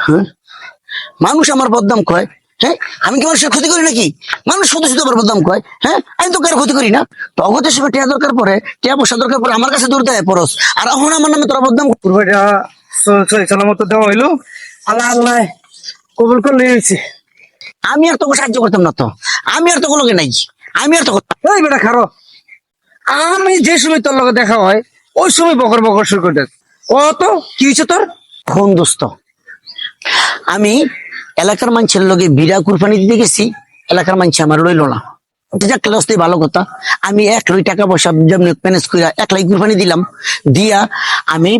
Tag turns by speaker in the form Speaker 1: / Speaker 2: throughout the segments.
Speaker 1: হ্যাঁ, মানুষ আমার বদনাম কয়। হ্যাঁ, আমি কি মানুষের ক্ষতি করি নাকি? মানুষ শুধু শুধু আমার বদনাম কয়। হ্যাঁ, আমি তো কারো ক্ষতি করি না। তগতে সে টিয়া দরকার পরে, টিয়া পয়সা দরকার পরে আমার কাছে দৌড় দেয় পরস, আর এখন আমার নামে তোরা বদনাম।
Speaker 2: কুরবানিটা সালামত দেওয়া হইলো, আল্লাহ আল্লাহ কবুল করে নিয়েছি।
Speaker 1: আমি আর তোকে সাহায্য করতাম না তো, আমি আর তোকে লোকে নাই, আমি আর তোকে।
Speaker 2: এই বেটা খারো, আমি যে সময় তোর লগে দেখা হয় ওই সময় বকর বকর শুরু করে দেখ। ও তো কি হয়েছে তোর?
Speaker 1: ফোন দোস্ত, আমি এলাকার মানুষের লগে বিড়া কুরবানি দিতে গেছি, এলাকার মানুষ আমার লইলো না। ভালো কথা, আমি 1 লাখ টাকা পয়সা যেমন ম্যানেজ করে 1 লাখ কুরবানি দিলাম। দিয়া আমি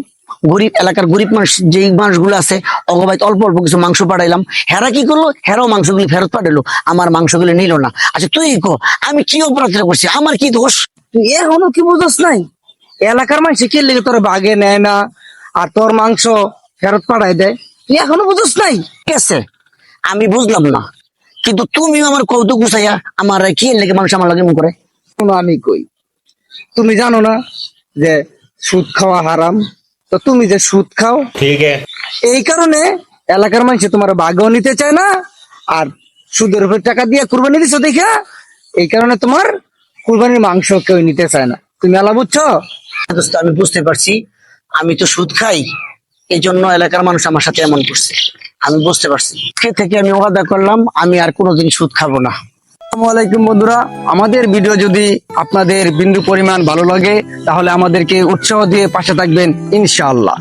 Speaker 1: গরিব এলাকার গরিব মানুষ যে মানুষগুলো আছে অগবাই অল্প অল্প কিছু মাংস পাঠাইলাম। হেরা কি করলো, হেরাও মাংসগুলি ফেরত পাঠালো, আমার মাংসগুলি নিল না। আচ্ছা তুই কো, আমি কি অপরাধ করছি, আমার কি দোষ?
Speaker 2: তুই এখনো কি বুঝস নাই? এলাকার মানুষ কি লেগে তোর বাগে নেয় না আর তোর মাংস ফেরত পাঠাই দেয়? তুই এখনো বুঝস নাই?
Speaker 1: ঠিক আছে, আমি বুঝলাম না, কিন্তু তুমি আমার কৌতুক গুছাইয়া আমার কি লেগে মানুষ আমার লাগে মন করে।
Speaker 2: শোনো আমি কই, তুমি জানো না যে সুদ খাওয়া হারাম? তো তুমি যে সুদ খাও,
Speaker 3: ठीक है।
Speaker 2: এই কারণে এলাকার মানুষ তোমার বাগেও নিতে চায় না, আর সুদের উপর টাকা দিয়ে কুরবানি দিছো দেখা এই কারণে তোমার কুরবানির মাংস কেউ নিতে চায় না। তুমি আলা বুঝছো?
Speaker 1: দোস্ত, আমি বুঝতে পারছি, আমি তো সুদ খাই, এই জন্য এলাকার মানুষ আমার সাথে এমন করছে। আমি বুঝতে পারছি, আজকে থেকে আমি ওয়াদা করলাম আমি আর কোনোদিন সুদ খাবো না।
Speaker 2: আসসালামু আলাইকুম বন্ধুরা, আমাদের ভিডিও যদি আপনাদের বিন্দু পরিমাণ ভালো লাগে তাহলে আমাদেরকে উৎসাহ দিয়ে পাশে থাকবেন ইনশাআল্লাহ।